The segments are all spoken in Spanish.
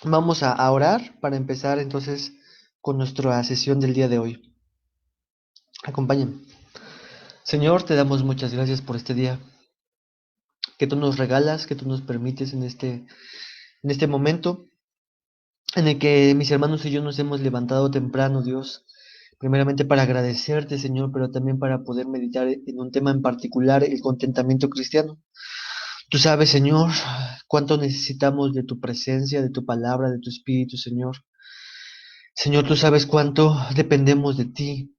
Vamos a orar para empezar entonces con nuestra sesión del día de hoy. Acompáñenme. Señor, te damos muchas gracias por este día que tú nos regalas, que tú nos permites en este momento en el que mis hermanos y yo nos hemos levantado temprano, Dios, primeramente para agradecerte, Señor, pero también para poder meditar en un tema en particular, el contentamiento cristiano. Tú sabes, Señor, cuánto necesitamos de tu presencia, de tu palabra, de tu espíritu, Señor. Señor, tú sabes cuánto dependemos de ti.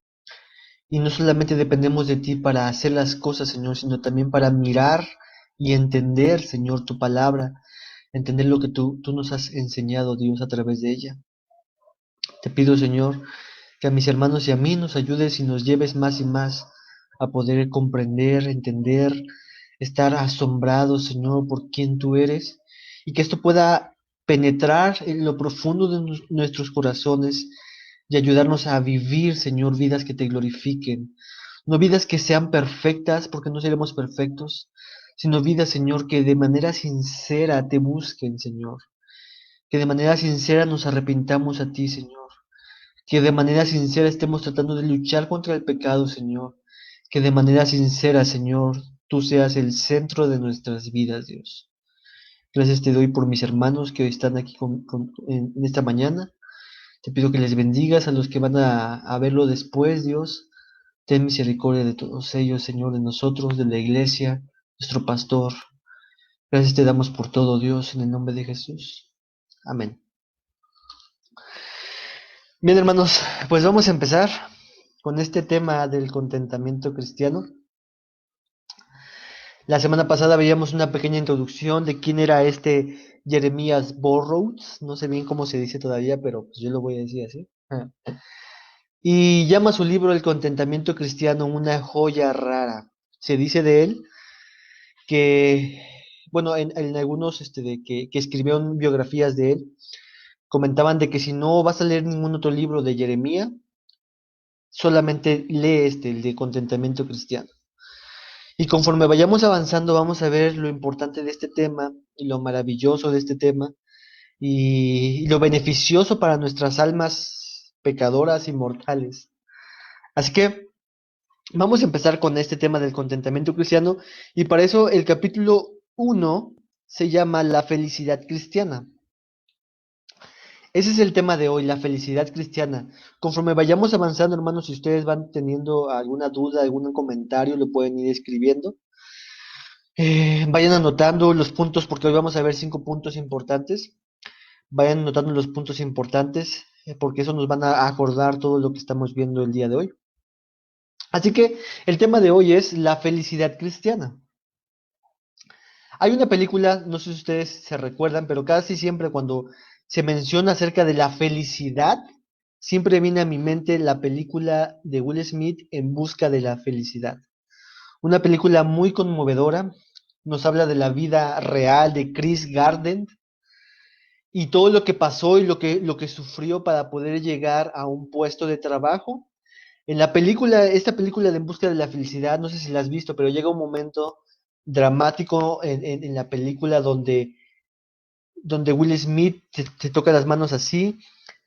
Y no solamente dependemos de ti para hacer las cosas, Señor, sino también para mirar y entender, Señor, tu palabra, entender lo que tú nos has enseñado, Dios, a través de ella. Te pido, Señor, que a mis hermanos y a mí nos ayudes y nos lleves más y más a poder comprender, entender, estar asombrados, Señor, por quién tú eres, y que esto pueda penetrar en lo profundo de nuestros corazones y ayudarnos a vivir, Señor, vidas que te glorifiquen. No vidas que sean perfectas, porque no seremos perfectos, sino vidas, Señor, que de manera sincera te busquen, Señor. Que de manera sincera nos arrepintamos a ti, Señor. Que de manera sincera estemos tratando de luchar contra el pecado, Señor. Que de manera sincera, Señor, tú seas el centro de nuestras vidas, Dios. Gracias te doy por mis hermanos que hoy están aquí en esta mañana. Te pido que les bendigas a los que van a verlo después, Dios. Ten misericordia de todos ellos, Señor, de nosotros, de la iglesia, nuestro pastor. Gracias te damos por todo, Dios, en el nombre de Jesús. Amén. Bien, hermanos, pues vamos a empezar con este tema del contentamiento cristiano. La semana pasada veíamos una pequeña introducción de quién era este Jeremías Burroughs. No sé bien cómo se dice todavía, pero pues yo lo voy a decir así. Y llama su libro El contentamiento cristiano una joya rara. Se dice de él que, bueno, en algunos que escribieron biografías de él, comentaban de que si no vas a leer ningún otro libro de Jeremías, solamente lee el de contentamiento cristiano. Y conforme vayamos avanzando, vamos a ver lo importante de este tema y lo maravilloso de este tema y lo beneficioso para nuestras almas pecadoras y mortales. Así que vamos a empezar con este tema del contentamiento cristiano y para eso el capítulo 1 se llama La felicidad cristiana. Ese es el tema de hoy, la felicidad cristiana. Conforme vayamos avanzando, hermanos, si ustedes van teniendo alguna duda, algún comentario, lo pueden ir escribiendo. Vayan anotando los puntos porque hoy vamos a ver 5 puntos importantes. Vayan anotando los puntos importantes porque eso nos van a acordar todo lo que estamos viendo el día de hoy. Así que el tema de hoy es la felicidad cristiana. Hay una película, no sé si ustedes se recuerdan, pero casi siempre cuando se menciona acerca de la felicidad, siempre viene a mi mente la película de Will Smith En busca de la felicidad. Una película muy conmovedora, nos habla de la vida real de Chris Gardner y todo lo que pasó y lo que sufrió para poder llegar a un puesto de trabajo. En la película, esta película de En busca de la felicidad, no sé si la has visto, pero llega un momento dramático en la película donde Will Smith se toca las manos así,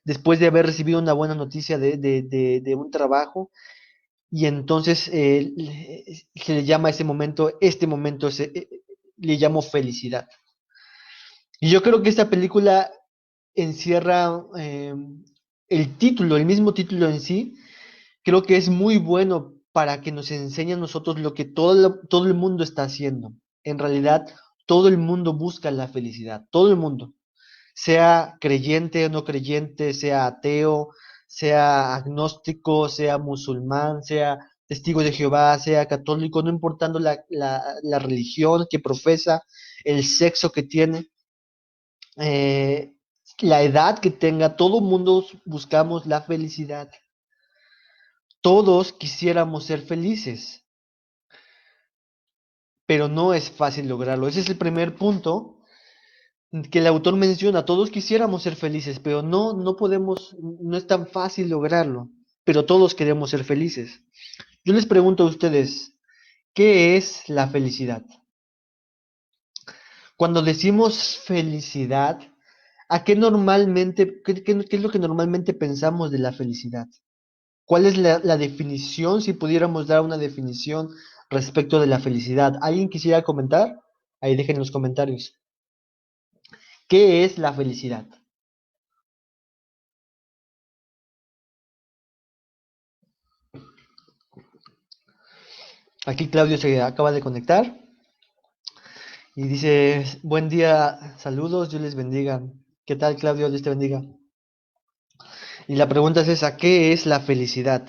después de haber recibido una buena noticia de un trabajo, y entonces se le llama a ese momento, le llamo felicidad. Y yo creo que esta película encierra el título, el mismo título en sí, creo que es muy bueno para que nos enseñe a nosotros lo que todo el mundo está haciendo. En realidad, todo el mundo busca la felicidad, todo el mundo, sea creyente o no creyente, sea ateo, sea agnóstico, sea musulmán, sea testigo de Jehová, sea católico, no importando la religión que profesa, el sexo que tiene, eh, la edad que tenga, todo mundo buscamos la felicidad. Todos quisiéramos ser felices, pero no es fácil lograrlo. Ese es el primer punto que el autor menciona. Todos quisiéramos ser felices, pero no podemos, no es tan fácil lograrlo. Pero todos queremos ser felices. Yo les pregunto a ustedes, ¿qué es la felicidad? Cuando decimos felicidad, ¿A qué normalmente, qué es lo que normalmente pensamos de la felicidad? ¿Cuál es la definición, si pudiéramos dar una definición respecto de la felicidad? ¿Alguien quisiera comentar? Ahí dejen en los comentarios. ¿Qué es la felicidad? Aquí Claudio se acaba de conectar y dice, buen día, saludos, Dios les bendiga. ¿Qué tal, Claudio? Dios te bendiga. Y la pregunta es esa, ¿qué es la felicidad?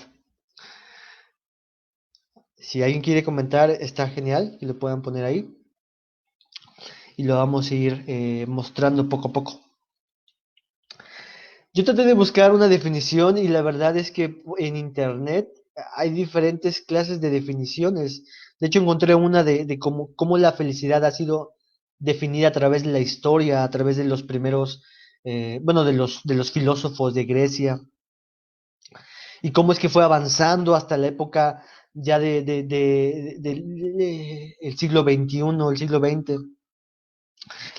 Si alguien quiere comentar, está genial, que lo puedan poner ahí y lo vamos a ir mostrando poco a poco. Yo traté de buscar una definición y la verdad es que en internet hay diferentes clases de definiciones. De hecho, encontré una de cómo la felicidad ha sido definida a través de la historia, a través de los primeros, bueno, de los filósofos de Grecia, y cómo es que fue avanzando hasta la época ya el siglo XXI, el siglo XX.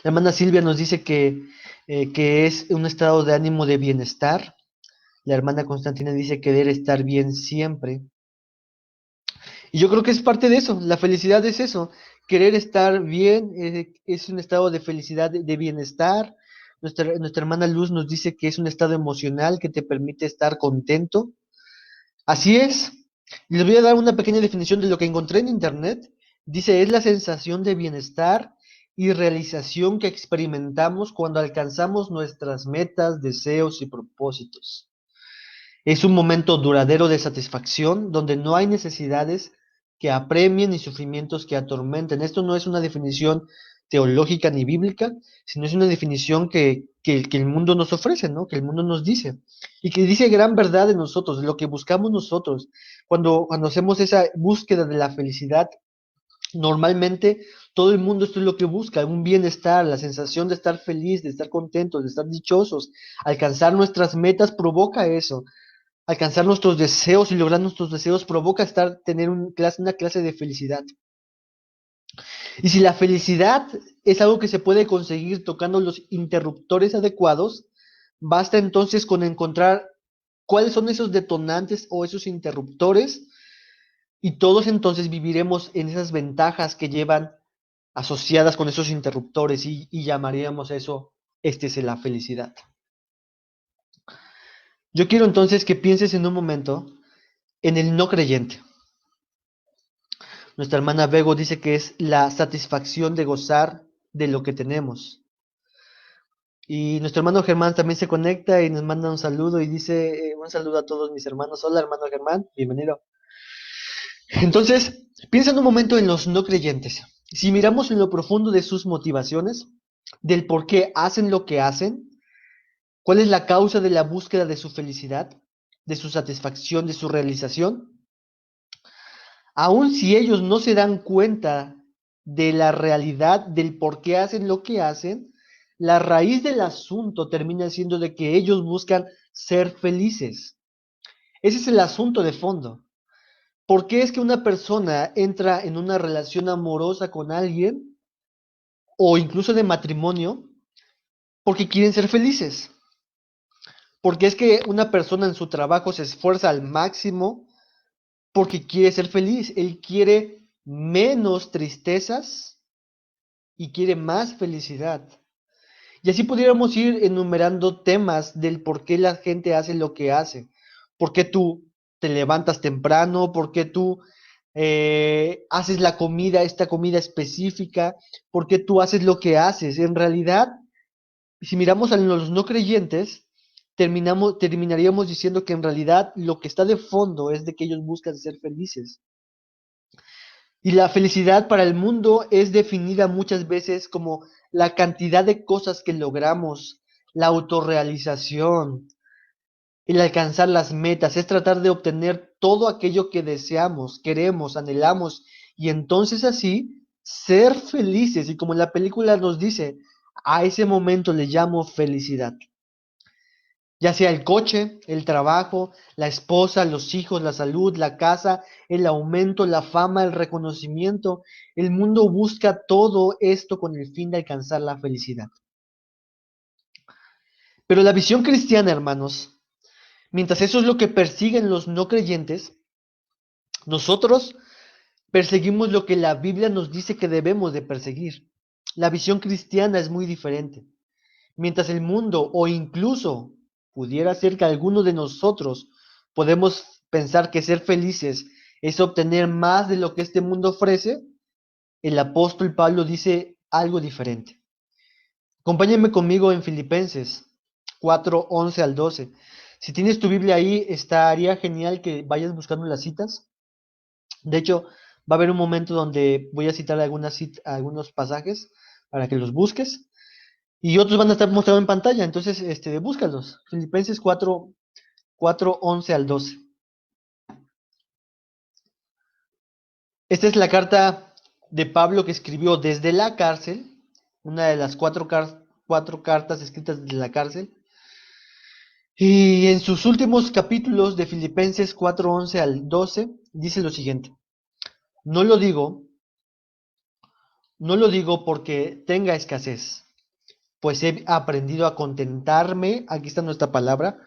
La hermana Silvia nos dice que es un estado de ánimo de bienestar. La hermana Constantina dice querer estar bien siempre. Y yo creo que es parte de eso. La felicidad es eso. Querer estar bien es un estado de felicidad, de bienestar. Nuestra hermana Luz nos dice que es un estado emocional que te permite estar contento. Así es. Y les voy a dar una pequeña definición de lo que encontré en internet. Dice, es la sensación de bienestar y realización que experimentamos cuando alcanzamos nuestras metas, deseos y propósitos. Es un momento duradero de satisfacción donde no hay necesidades que apremien ni sufrimientos que atormenten. Esto no es una definición teológica ni bíblica, sino es una definición que el mundo nos ofrece, ¿no? Que el mundo nos dice. Y que dice gran verdad de nosotros, de lo que buscamos nosotros. Cuando hacemos esa búsqueda de la felicidad, normalmente todo el mundo esto es lo que busca, un bienestar, la sensación de estar feliz, de estar contentos, de estar dichosos. Alcanzar nuestras metas provoca eso. Alcanzar nuestros deseos y lograr nuestros deseos provoca tener una clase de felicidad. Y si la felicidad es algo que se puede conseguir tocando los interruptores adecuados, basta entonces con encontrar cuáles son esos detonantes o esos interruptores y todos entonces viviremos en esas ventajas que llevan asociadas con esos interruptores y llamaríamos a eso, este es la felicidad. Yo quiero entonces que pienses en un momento en el no creyente. Nuestra hermana Bego dice que es la satisfacción de gozar de lo que tenemos. Y nuestro hermano Germán también se conecta y nos manda un saludo y dice un saludo a todos mis hermanos. Hola hermano Germán, bienvenido. Entonces, piensa en un momento en los no creyentes. Si miramos en lo profundo de sus motivaciones, del por qué hacen lo que hacen, cuál es la causa de la búsqueda de su felicidad, de su satisfacción, de su realización, aun si ellos no se dan cuenta de la realidad del por qué hacen lo que hacen, la raíz del asunto termina siendo de que ellos buscan ser felices. Ese es el asunto de fondo. ¿Por qué es que una persona entra en una relación amorosa con alguien o incluso de matrimonio? Porque quieren ser felices. Porque es que una persona en su trabajo se esfuerza al máximo porque quiere ser feliz. Él quiere menos tristezas y quiere más felicidad. Y así pudiéramos ir enumerando temas del por qué la gente hace lo que hace. ¿Por qué tú te levantas temprano? ¿Por qué tú haces la comida, esta comida específica? ¿Por qué tú haces lo que haces? En realidad, si miramos a los no creyentes, terminaríamos diciendo que en realidad lo que está de fondo es de que ellos buscan ser felices. Y la felicidad para el mundo es definida muchas veces como la cantidad de cosas que logramos, la autorrealización, el alcanzar las metas, es tratar de obtener todo aquello que deseamos, queremos, anhelamos, y entonces así ser felices. Y como la película nos dice, a ese momento le llamo felicidad. Ya sea el coche, el trabajo, la esposa, los hijos, la salud, la casa, el aumento, la fama, el reconocimiento. El mundo busca todo esto con el fin de alcanzar la felicidad. Pero la visión cristiana, hermanos, mientras eso es lo que persiguen los no creyentes, nosotros perseguimos lo que la Biblia nos dice que debemos de perseguir. La visión cristiana es muy diferente. Mientras el mundo, o incluso pudiera ser que alguno de nosotros podemos pensar que ser felices es obtener más de lo que este mundo ofrece, el apóstol Pablo dice algo diferente. Acompáñenme conmigo en Filipenses 4:11 al 12. Si tienes tu Biblia ahí, estaría genial que vayas buscando las citas. De hecho, va a haber un momento donde voy a citar algunos pasajes para que los busques y otros van a estar mostrados en pantalla. Entonces, búscalos. Filipenses 4:11 al 12. Esta es la carta de Pablo que escribió desde la cárcel, una de las cuatro cartas escritas desde la cárcel. Y en sus últimos capítulos de Filipenses 4:11 al 12 dice lo siguiente: No lo digo, no lo digo porque tenga escasez, pues he aprendido a contentarme, aquí está nuestra palabra,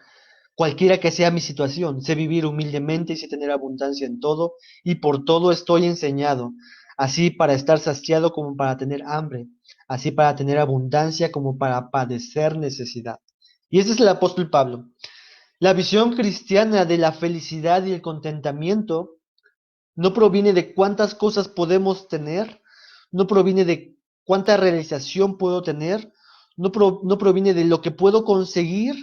cualquiera que sea mi situación. Sé vivir humildemente y sé tener abundancia en todo, y por todo estoy enseñado, así para estar saciado como para tener hambre, así para tener abundancia como para padecer necesidad. Y ese es el apóstol Pablo. La visión cristiana de la felicidad y el contentamiento no proviene de cuántas cosas podemos tener, no proviene de cuánta realización puedo tener, no proviene de lo que puedo conseguir,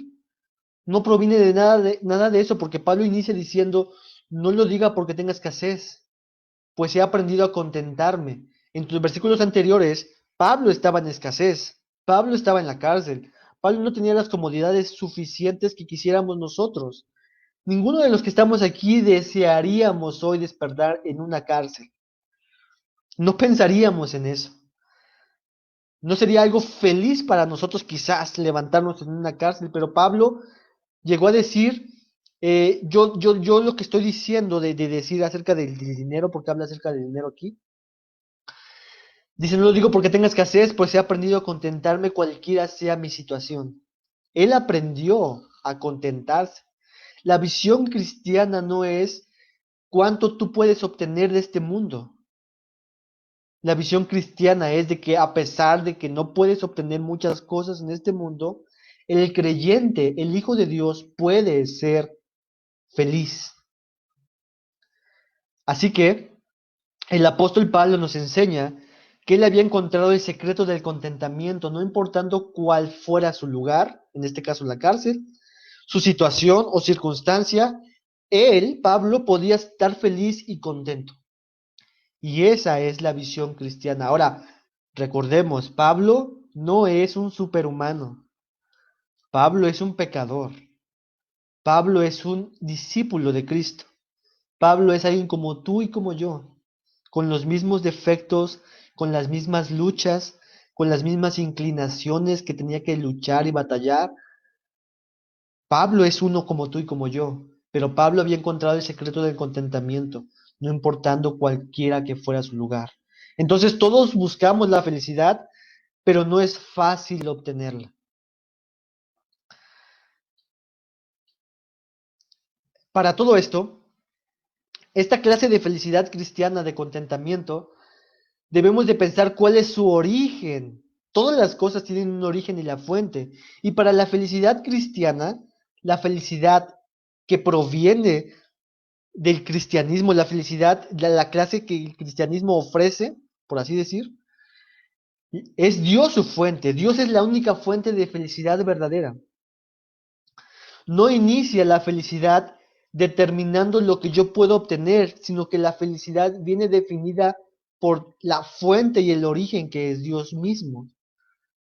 no proviene de nada de eso, porque Pablo inicia diciendo, no lo diga porque tenga escasez, pues he aprendido a contentarme. En tus versículos anteriores, Pablo estaba en escasez, Pablo estaba en la cárcel, Pablo no tenía las comodidades suficientes que quisiéramos nosotros. Ninguno de los que estamos aquí desearíamos hoy despertar en una cárcel. No pensaríamos en eso. No sería algo feliz para nosotros quizás levantarnos en una cárcel, pero Pablo llegó a decir, yo lo que estoy diciendo de decir acerca del dinero, porque habla acerca del dinero aquí, dice, no lo digo porque tenga escasez, pues he aprendido a contentarme cualquiera sea mi situación. Él aprendió a contentarse. La visión cristiana no es cuánto tú puedes obtener de este mundo. La visión cristiana es de que a pesar de que no puedes obtener muchas cosas en este mundo, el creyente, el Hijo de Dios, puede ser feliz. Así que el apóstol Pablo nos enseña que él había encontrado el secreto del contentamiento, no importando cuál fuera su lugar, en este caso la cárcel, su situación o circunstancia, él, Pablo, podía estar feliz y contento. Y esa es la visión cristiana. Ahora, recordemos, Pablo no es un superhumano. Pablo es un pecador. Pablo es un discípulo de Cristo. Pablo es alguien como tú y como yo, con los mismos defectos, con las mismas luchas, con las mismas inclinaciones que tenía que luchar y batallar. Pablo es uno como tú y como yo, pero Pablo había encontrado el secreto del contentamiento, no importando cualquiera que fuera su lugar. Entonces todos buscamos la felicidad, pero no es fácil obtenerla. Para todo esto, esta clase de felicidad cristiana, de contentamiento, debemos de pensar cuál es su origen. Todas las cosas tienen un origen y la fuente. Y para la felicidad cristiana, la felicidad que proviene del cristianismo, la felicidad, la clase que el cristianismo ofrece, por así decir, es Dios su fuente. Dios es la única fuente de felicidad verdadera. No inicia la felicidad determinando lo que yo puedo obtener, sino que la felicidad viene definida por la fuente y el origen que es Dios mismo.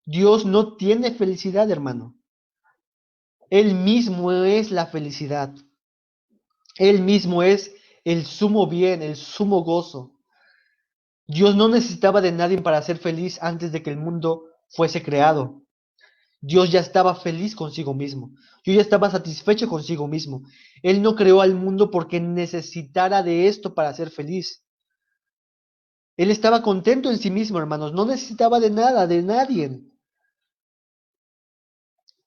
Dios no tiene felicidad, hermano. Él mismo es la felicidad. Él mismo es el sumo bien, el sumo gozo. Dios no necesitaba de nadie para ser feliz antes de que el mundo fuese creado. Dios ya estaba feliz consigo mismo. Dios ya estaba satisfecho consigo mismo. Él no creó al mundo porque necesitara de esto para ser feliz. Él estaba contento en sí mismo, hermanos. No necesitaba de nada, de nadie.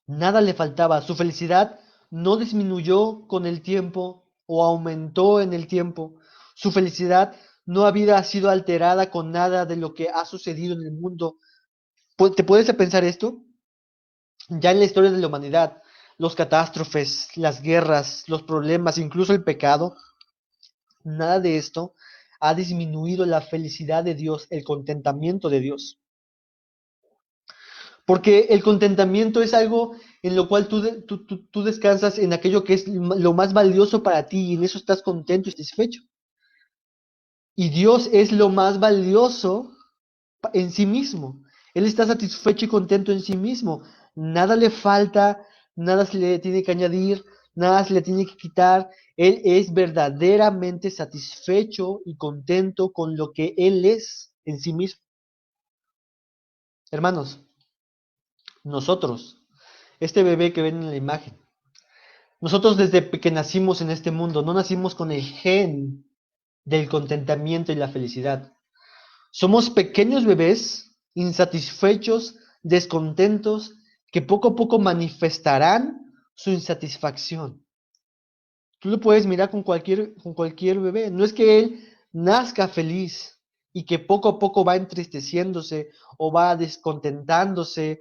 Nada le faltaba. Su felicidad no disminuyó con el tiempo o aumentó en el tiempo. Su felicidad no había sido alterada con nada de lo que ha sucedido en el mundo. ¿Te puedes pensar esto? Ya en la historia de la humanidad, los catástrofes, las guerras, los problemas, incluso el pecado, nada de esto ha disminuido la felicidad de Dios, el contentamiento de Dios. Porque el contentamiento es algo en lo cual tú descansas en aquello que es lo más valioso para ti y en eso estás contento y satisfecho. Y Dios es lo más valioso en sí mismo. Él está satisfecho y contento en sí mismo. Nada le falta, nada se le tiene que añadir, nada se le tiene que quitar. Él es verdaderamente satisfecho y contento con lo que Él es en sí mismo. Hermanos, nosotros, este bebé que ven en la imagen, nosotros desde que nacimos en este mundo, no nacimos con el gen del contentamiento y la felicidad. Somos pequeños bebés insatisfechos, descontentos, que poco a poco manifestarán su insatisfacción. Tú lo puedes mirar con cualquier bebé. No es que él nazca feliz y que poco a poco va entristeciéndose o va descontentándose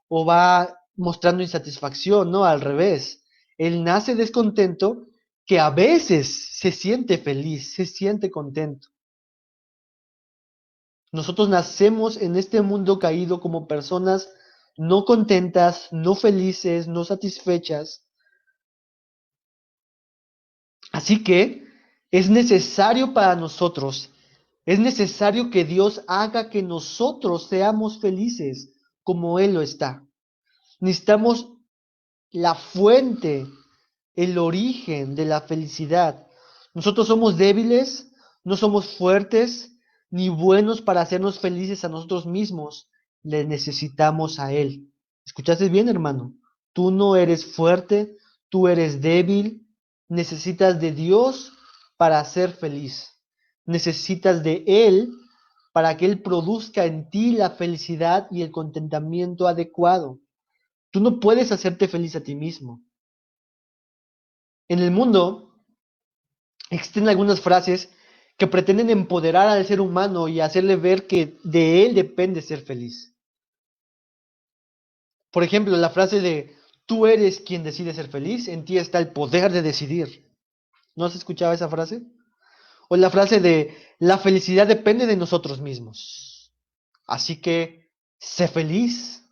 o va mostrando insatisfacción, no, al revés. Él nace descontento que a veces se siente feliz, se siente contento. Nosotros nacemos en este mundo caído como personas no contentas, no felices, no satisfechas. Así que es necesario para nosotros, es necesario que Dios haga que nosotros seamos felices como Él lo está. Necesitamos la fuente, el origen de la felicidad. Nosotros somos débiles, no somos fuertes ni buenos para hacernos felices a nosotros mismos. Le necesitamos a Él. ¿Escuchaste bien, hermano? Tú no eres fuerte, tú eres débil. Necesitas de Dios para ser feliz. Necesitas de Él para que Él produzca en ti la felicidad y el contentamiento adecuado. Tú no puedes hacerte feliz a ti mismo. En el mundo existen algunas frases que pretenden empoderar al ser humano y hacerle ver que de él depende ser feliz. Por ejemplo, la frase de tú eres quien decide ser feliz, en ti está el poder de decidir. ¿No has escuchado esa frase? O la frase de la felicidad depende de nosotros mismos. Así que sé feliz.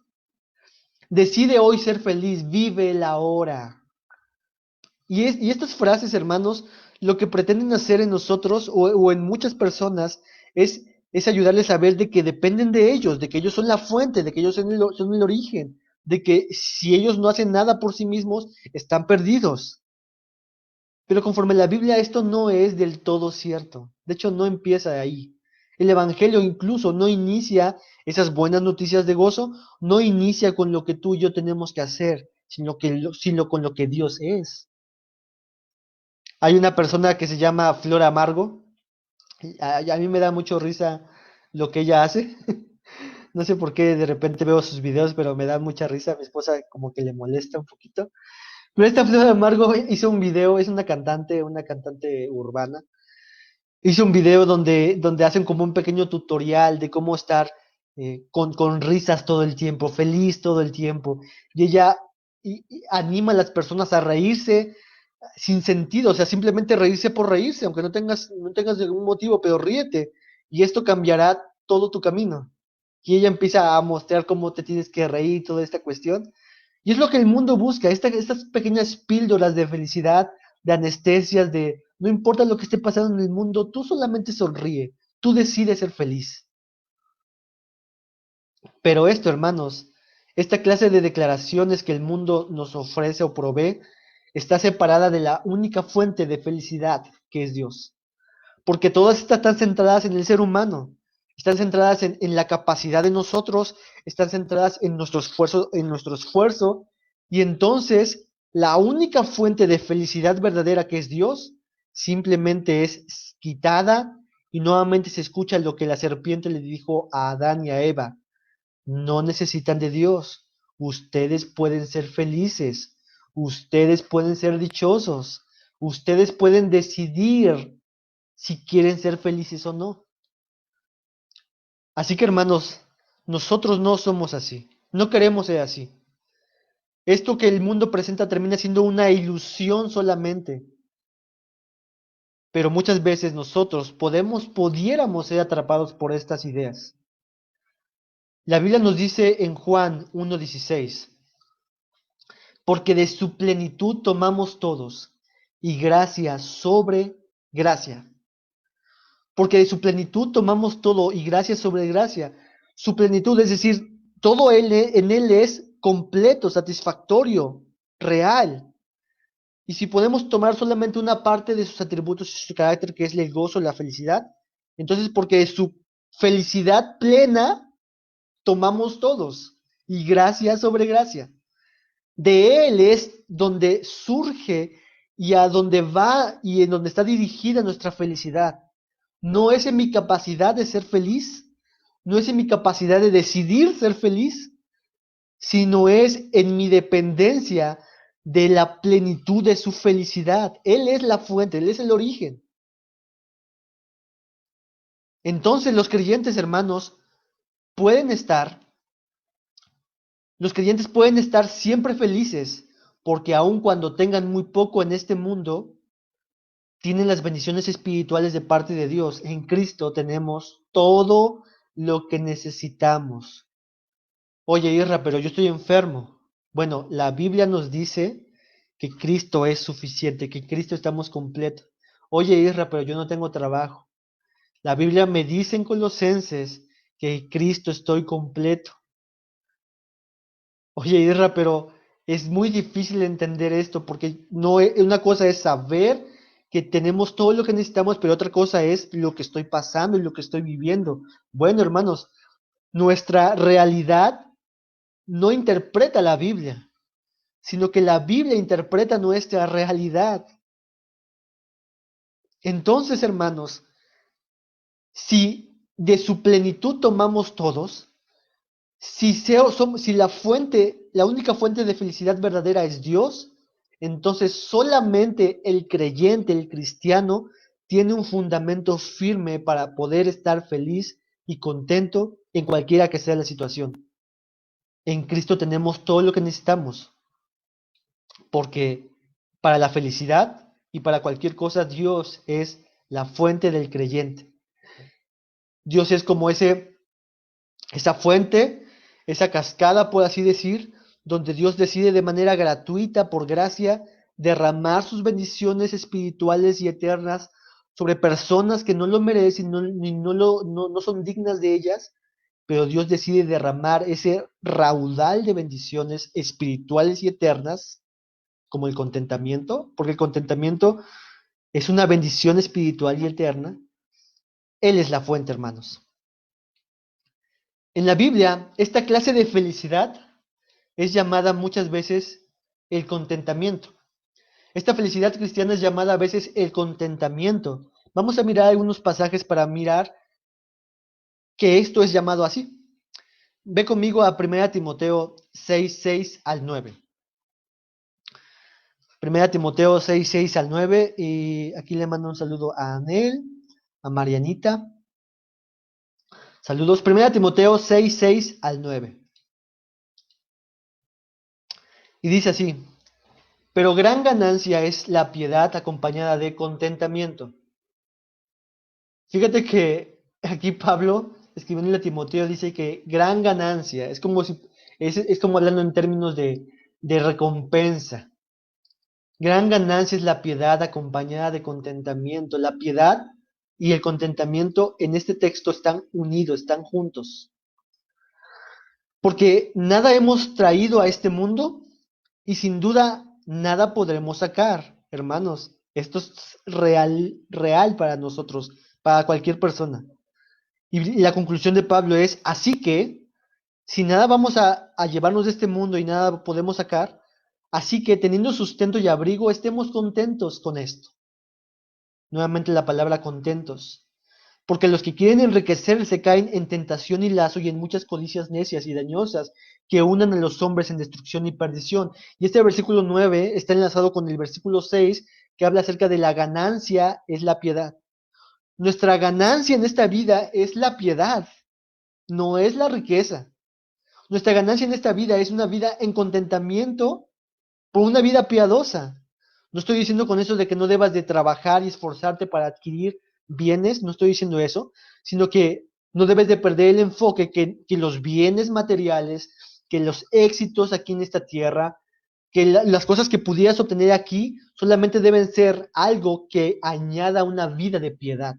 Decide hoy ser feliz, vive la hora. Y estas frases, hermanos, lo que pretenden hacer en nosotros o en muchas personas es ayudarles a ver de que dependen de ellos, de que ellos son la fuente, de que ellos son el origen, de que si ellos no hacen nada por sí mismos, están perdidos. Pero conforme la Biblia, esto no es del todo cierto. De hecho, no empieza ahí. El Evangelio incluso no inicia esas buenas noticias de gozo, no inicia con lo que tú y yo tenemos que hacer, sino con lo que Dios es. Hay una persona que se llama Flor Amargo. A mí me da mucho risa lo que ella hace. No sé por qué de repente veo sus videos, pero me da mucha risa. A mi esposa como que le molesta un poquito. Pero esta Flor Amargo hizo un video, es una cantante urbana. Hizo un video donde hacen como un pequeño tutorial de cómo estar con risas todo el tiempo, feliz todo el tiempo. Y ella y anima a las personas a reírse sin sentido, o sea, simplemente reírse por reírse, aunque no tengas ningún motivo, pero ríete, y esto cambiará todo tu camino. Y ella empieza a mostrar cómo te tienes que reír, toda esta cuestión. Y es lo que el mundo busca, estas pequeñas píldoras de felicidad, de anestesias, de no importa lo que esté pasando en el mundo, tú solamente sonríe, tú decides ser feliz. Pero esto, hermanos, esta clase de declaraciones que el mundo nos ofrece o provee, está separada de la única fuente de felicidad que es Dios. Porque todas estas están centradas en el ser humano, están centradas en la capacidad de nosotros, están centradas en nuestro esfuerzo, y entonces la única fuente de felicidad verdadera que es Dios, simplemente es quitada y nuevamente se escucha lo que la serpiente le dijo a Adán y a Eva: no necesitan de Dios, Ustedes pueden ser felices, ustedes pueden ser dichosos, ustedes pueden decidir si quieren ser felices o no. Así que hermanos, nosotros no somos así, no queremos ser así. Esto que el mundo presenta termina siendo una ilusión solamente, pero muchas veces nosotros pudiéramos ser atrapados por estas ideas. La Biblia nos dice en Juan 1:16, porque de su plenitud tomamos todos, y gracia sobre gracia. Porque de su plenitud tomamos todo, y gracia sobre gracia. Su plenitud, es decir, todo en él es completo, satisfactorio, real. Y si podemos tomar solamente una parte de sus atributos y su carácter, que es el gozo, la felicidad, entonces porque de su felicidad plena tomamos todos, y gracia sobre gracia. De Él es donde surge y a donde va y en donde está dirigida nuestra felicidad. No es en mi capacidad de ser feliz, no es en mi capacidad de decidir ser feliz, sino es en mi dependencia de la plenitud de su felicidad. Él es la fuente, Él es el origen. Entonces los creyentes, hermanos, pueden estar, los creyentes pueden estar siempre felices, porque aun cuando tengan muy poco en este mundo, tienen las bendiciones espirituales de parte de Dios. En Cristo tenemos todo lo que necesitamos. Oye, Irra, pero yo estoy enfermo. Bueno, la Biblia nos dice que Cristo es suficiente, que Cristo estamos completos. Oye, Irra, pero yo no tengo trabajo. La Biblia me dice en Colosenses que en Cristo estoy completo. Oye, Irra, pero es muy difícil entender esto porque no es, una cosa es saber que tenemos todo lo que necesitamos, pero otra cosa es lo que estoy pasando y lo que estoy viviendo. Bueno, hermanos, nuestra realidad no interpreta la Biblia, sino que la Biblia interpreta nuestra realidad. Entonces, hermanos, si de su plenitud tomamos todos, si la fuente, la única fuente de felicidad verdadera es Dios, entonces solamente el creyente, el cristiano, tiene un fundamento firme para poder estar feliz y contento en cualquiera que sea la situación. En Cristo tenemos todo lo que necesitamos, porque para la felicidad y para cualquier cosa Dios es la fuente del creyente. Dios es como esa fuente, esa cascada, por así decir, donde Dios decide de manera gratuita, por gracia, derramar sus bendiciones espirituales y eternas sobre personas que no lo merecen, no son dignas de ellas, pero Dios decide derramar ese raudal de bendiciones espirituales y eternas, como el contentamiento, porque el contentamiento es una bendición espiritual y eterna. Él es la fuente, hermanos. En la Biblia, esta clase de felicidad es llamada muchas veces el contentamiento. Esta felicidad cristiana es llamada a veces el contentamiento. Vamos a mirar algunos pasajes para mirar que esto es llamado así. Ve conmigo a 1 Timoteo 6:6 al 9. 1 Timoteo 6:6 al 9. Y aquí le mando un saludo a Anel, a Marianita. Saludos. 1 Timoteo 6:6 al 9. Y dice así: pero gran ganancia es la piedad acompañada de contentamiento. Fíjate que aquí Pablo, escribiendo a Timoteo, dice que gran ganancia, es como hablando en términos de recompensa. Gran ganancia es la piedad acompañada de contentamiento. La piedad y el contentamiento en este texto están unidos, están juntos. Porque nada hemos traído a este mundo y sin duda nada podremos sacar, hermanos. Esto es real para nosotros, para cualquier persona. Y la conclusión de Pablo es, así que, si nada vamos a llevarnos de este mundo y nada podemos sacar, así que teniendo sustento y abrigo, estemos contentos con esto. Nuevamente la palabra contentos. Porque los que quieren enriquecer caen en tentación y lazo y en muchas codicias necias y dañosas que unan a los hombres en destrucción y perdición. Y este versículo 9 está enlazado con el versículo 6 que habla acerca de la ganancia es la piedad. Nuestra ganancia en esta vida es la piedad, no es la riqueza. Nuestra ganancia en esta vida es una vida en contentamiento por una vida piadosa. No estoy diciendo con eso de que no debas de trabajar y esforzarte para adquirir bienes, no estoy diciendo eso, sino que no debes de perder el enfoque que los bienes materiales, que los éxitos aquí en esta tierra, que las cosas que pudieras obtener aquí solamente deben ser algo que añada una vida de piedad.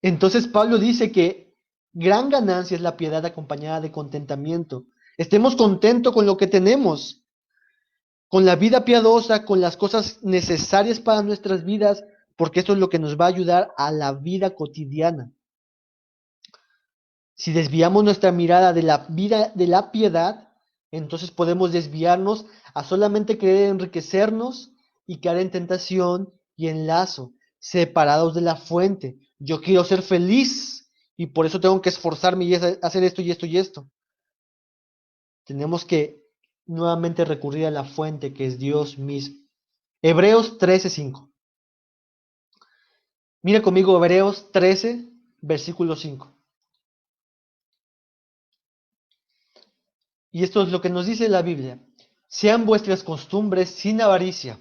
Entonces Pablo dice que gran ganancia es la piedad acompañada de contentamiento. Estemos contentos con lo que tenemos, con la vida piadosa, con las cosas necesarias para nuestras vidas, porque esto es lo que nos va a ayudar a la vida cotidiana. Si desviamos nuestra mirada de la vida de la piedad, entonces podemos desviarnos a solamente querer enriquecernos y caer en tentación y en lazo, separados de la fuente. Yo quiero ser feliz y por eso tengo que esforzarme y hacer esto y esto y esto. Tenemos que nuevamente recurrir a la fuente que es Dios mismo. Hebreos 13:5. Mira conmigo Hebreos 13, versículo 5. Y esto es lo que nos dice la Biblia. Sean vuestras costumbres sin avaricia,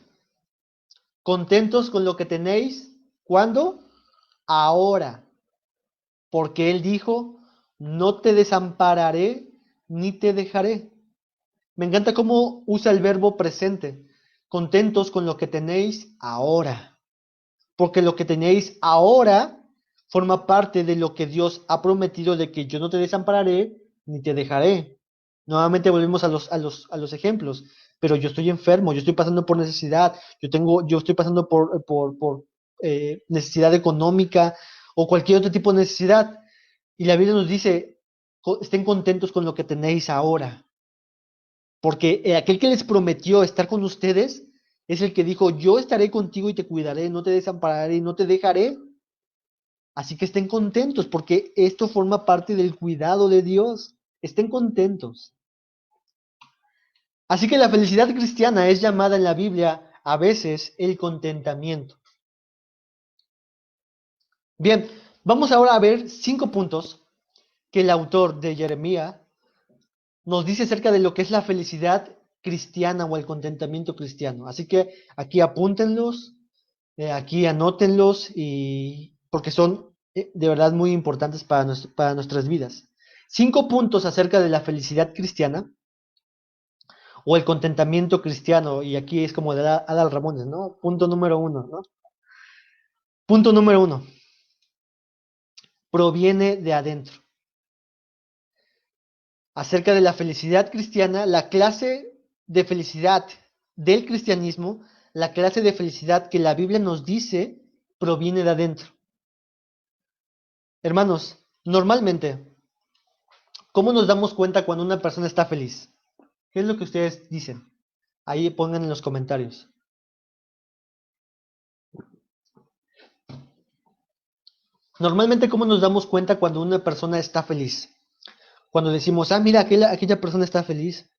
contentos con lo que tenéis. ¿Cuándo? Ahora. Porque Él dijo, no te desampararé ni te dejaré. Me encanta cómo usa el verbo presente. Contentos con lo que tenéis ahora. Porque lo que tenéis ahora forma parte de lo que Dios ha prometido de que yo no te desampararé ni te dejaré. Nuevamente volvemos a los ejemplos. Pero yo estoy enfermo, yo estoy pasando por necesidad, yo estoy pasando por necesidad económica o cualquier otro tipo de necesidad. Y la Biblia nos dice, estén contentos con lo que tenéis ahora. Porque aquel que les prometió estar con ustedes es el que dijo, yo estaré contigo y te cuidaré, no te desampararé y no te dejaré. Así que estén contentos porque esto forma parte del cuidado de Dios. Estén contentos. Así que la felicidad cristiana es llamada en la Biblia a veces el contentamiento. Bien, vamos ahora a ver 5 puntos que el autor de Jeremías nos dice acerca de lo que es la felicidad cristiana o el contentamiento cristiano. Así que aquí apúntenlos, aquí anótenlos y porque son de verdad muy importantes para nuestras vidas. 5 puntos acerca de la felicidad cristiana o el contentamiento cristiano, y aquí es como de Adal Ramones, ¿no? Punto número 1, ¿no? Punto número 1, proviene de adentro. Acerca de la felicidad cristiana, la clase de felicidad del cristianismo, la clase de felicidad que la Biblia nos dice, proviene de adentro. Hermanos, normalmente, ¿cómo nos damos cuenta cuando una persona está feliz? ¿Qué es lo que ustedes dicen? Ahí pongan en los comentarios. Normalmente, ¿cómo nos damos cuenta cuando una persona está feliz? Cuando decimos, ah, mira, aquella persona está feliz.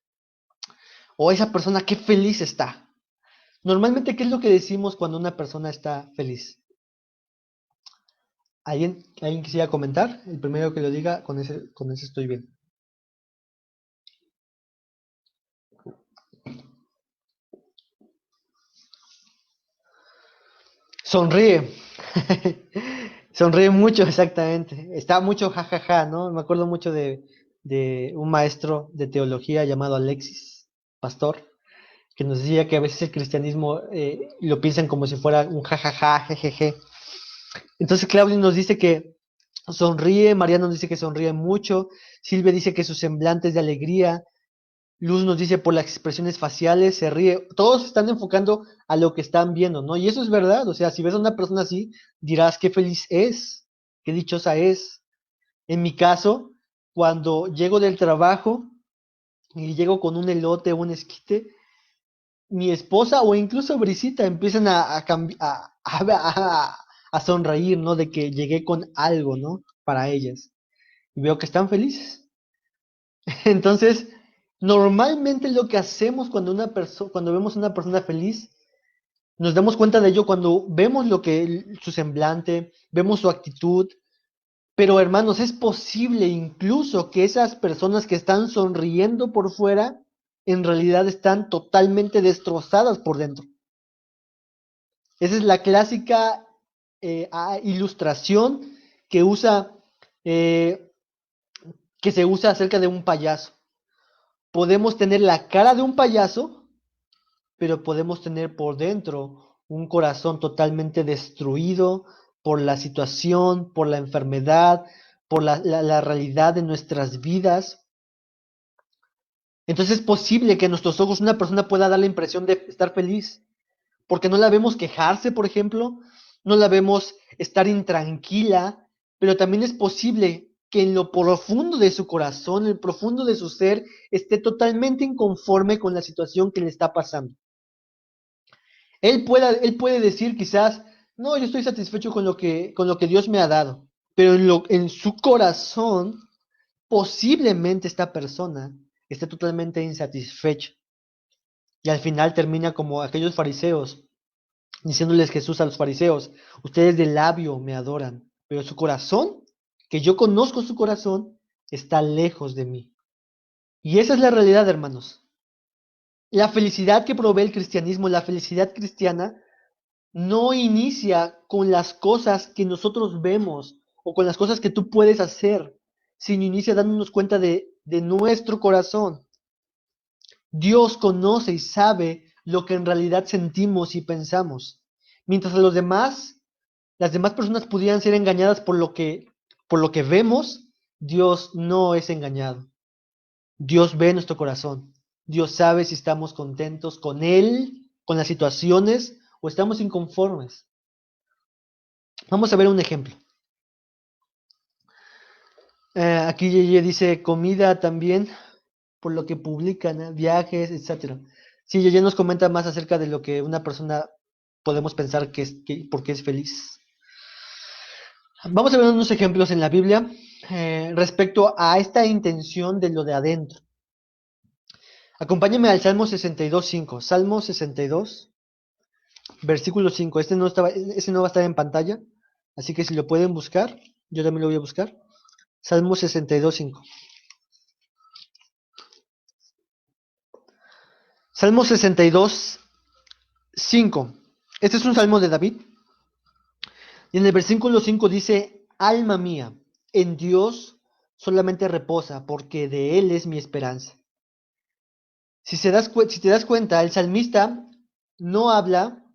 O esa persona, qué feliz está. Normalmente, ¿qué es lo que decimos cuando una persona está feliz? ¿Alguien quisiera comentar? El primero que lo diga, con ese estoy bien. Sonríe. Sonríe mucho, exactamente. Está mucho jajaja, ¿no? Me acuerdo mucho de un maestro de teología llamado Alexis Pastor, que nos decía que a veces el cristianismo lo piensan como si fuera un jajaja, jejeje. Entonces Claudio nos dice que sonríe, Mariano nos dice que sonríe mucho, Silvia dice que su semblante es de alegría, Luz nos dice por las expresiones faciales, se ríe, todos se están enfocando a lo que están viendo, ¿no? Y eso es verdad, o sea, si ves a una persona así, dirás qué feliz es, qué dichosa es. En mi caso, cuando llego del trabajo y llego con un elote o un esquite, mi esposa o incluso Brisita empiezan a a sonreír, ¿no? De que llegué con algo, ¿no? Para ellas. Y veo que están felices. Entonces, normalmente lo que hacemos cuando vemos a una persona feliz, nos damos cuenta de ello cuando vemos su semblante, vemos su actitud. Pero hermanos, es posible incluso que esas personas que están sonriendo por fuera, en realidad están totalmente destrozadas por dentro. Esa es la clásica ilustración que eh, que se usa acerca de un payaso. Podemos tener la cara de un payaso, pero podemos tener por dentro un corazón totalmente destruido por la situación, por la enfermedad, por la realidad de nuestras vidas. Entonces es posible que a nuestros ojos una persona pueda dar la impresión de estar feliz, porque no la vemos quejarse, por ejemplo, no la vemos estar intranquila, pero también es posible que en lo profundo de su corazón, en el profundo de su ser, esté totalmente inconforme con la situación que le está pasando. Él puede decir quizás, no, yo estoy satisfecho con lo que Dios me ha dado, pero en su corazón, posiblemente esta persona esté totalmente insatisfecha. Y al final termina como aquellos fariseos, diciéndoles Jesús a los fariseos, ustedes de labio me adoran, pero su corazón, que yo conozco su corazón, está lejos de mí. Y esa es la realidad, hermanos. La felicidad que provee el cristianismo, la felicidad cristiana, no inicia con las cosas que nosotros vemos o con las cosas que tú puedes hacer, sino inicia dándonos cuenta de nuestro corazón. Dios conoce y sabe lo que en realidad sentimos y pensamos. Mientras las demás personas pudieran ser engañadas por lo que vemos, Dios no es engañado. Dios ve nuestro corazón. Dios sabe si estamos contentos con Él, con las situaciones, o estamos inconformes. Vamos a ver un ejemplo. Aquí Yeye dice comida también, por lo que publican, viajes, etcétera. Sí, Yeye nos comenta más acerca de lo que una persona podemos pensar por qué es feliz. Vamos a ver unos ejemplos en la Biblia respecto a esta intención de lo de adentro. Acompáñame al Salmo 62:5. Salmo 62, versículo 5. Este no va a estar en pantalla, así que si lo pueden buscar, yo también lo voy a buscar. Salmo 62:5. Salmo 62:5. Este es un salmo de David. Y en el versículo 5 dice, alma mía, en Dios solamente reposa, porque de Él es mi esperanza. Si te das cuenta, el salmista no habla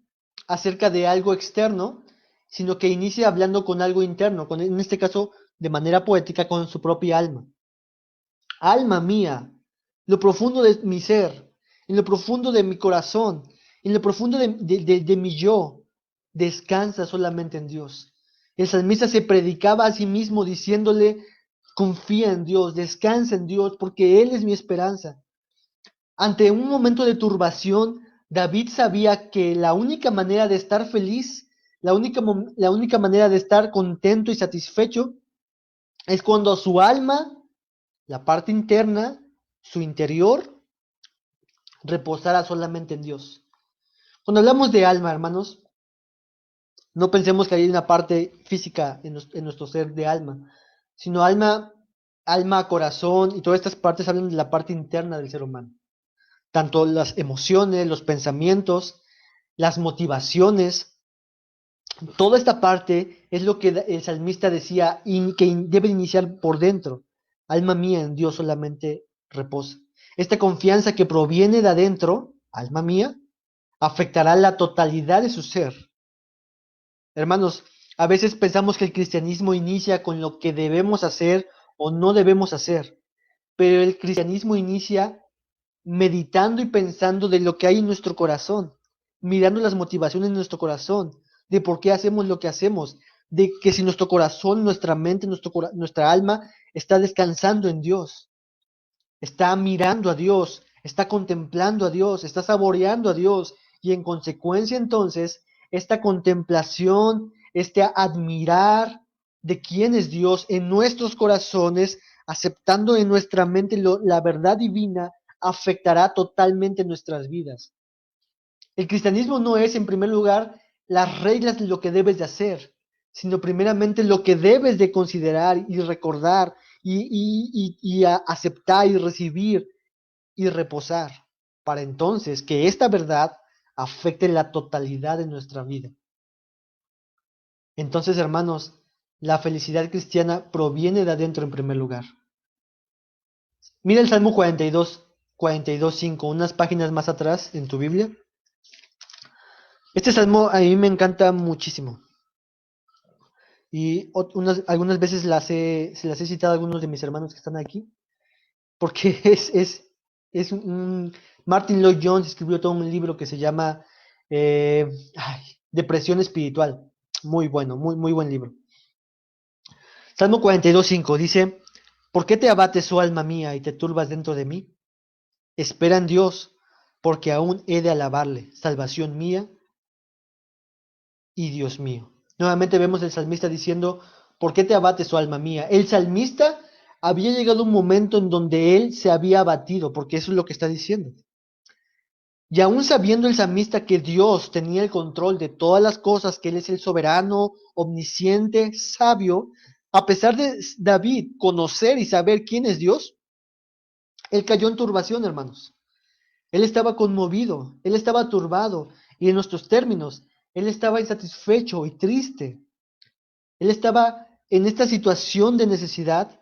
acerca de algo externo, sino que inicia hablando con algo interno, en este caso de manera poética con su propia alma. Alma mía, lo profundo de mi ser, en lo profundo de mi corazón, en lo profundo de mi yo, descansa solamente en Dios. El salmista se predicaba a sí mismo diciéndole, confía en Dios, descansa en Dios, porque Él es mi esperanza. Ante un momento de turbación, David sabía que la única manera de estar feliz, la única manera de estar contento y satisfecho, es cuando su alma, la parte interna, su interior, reposara solamente en Dios. Cuando hablamos de alma, hermanos, no pensemos que hay una parte física en nuestro ser de alma, sino alma, corazón y todas estas partes hablan de la parte interna del ser humano. Tanto las emociones, los pensamientos, las motivaciones, toda esta parte es lo que el salmista decía que debe iniciar por dentro. Alma mía, en Dios solamente reposa. Esta confianza que proviene de adentro, alma mía, afectará la totalidad de su ser. Hermanos, a veces pensamos que el cristianismo inicia con lo que debemos hacer o no debemos hacer, pero el cristianismo inicia meditando y pensando de lo que hay en nuestro corazón, mirando las motivaciones de nuestro corazón, de por qué hacemos lo que hacemos, de que si nuestro corazón, nuestra mente, nuestra alma está descansando en Dios, está mirando a Dios, está contemplando a Dios, está saboreando a Dios, y en consecuencia entonces, esta contemplación, admirar de quién es Dios en nuestros corazones, aceptando en nuestra mente la verdad divina, afectará totalmente nuestras vidas. El cristianismo no es, en primer lugar, las reglas de lo que debes de hacer, sino primeramente lo que debes de considerar y recordar y aceptar y recibir y reposar, para entonces que esta verdad afecte la totalidad de nuestra vida. Entonces, hermanos, la felicidad cristiana proviene de adentro en primer lugar. Mira el Salmo 42:5, unas páginas más atrás en tu Biblia. Este salmo a mí me encanta muchísimo. Y algunas veces se las he citado a algunos de mis hermanos que están aquí, porque Martin Lloyd Jones escribió todo un libro que se llama eh, ay, Depresión Espiritual. Muy bueno, muy buen libro. Salmo 42:5 dice: ¿Por qué te abates, oh alma mía, y te turbas dentro de mí? Espera en Dios, porque aún he de alabarle, salvación mía y Dios mío. Nuevamente vemos el salmista diciendo: ¿por qué te abates, oh alma mía? El salmista había llegado a un momento en donde él se había abatido, porque eso es lo que está diciendo. Y aún sabiendo el salmista que Dios tenía el control de todas las cosas, que Él es el soberano, omnisciente, sabio, a pesar de David conocer y saber quién es Dios, él cayó en turbación, hermanos. Él estaba conmovido, él estaba turbado, y en nuestros términos, él estaba insatisfecho y triste. Él estaba en esta situación de necesidad,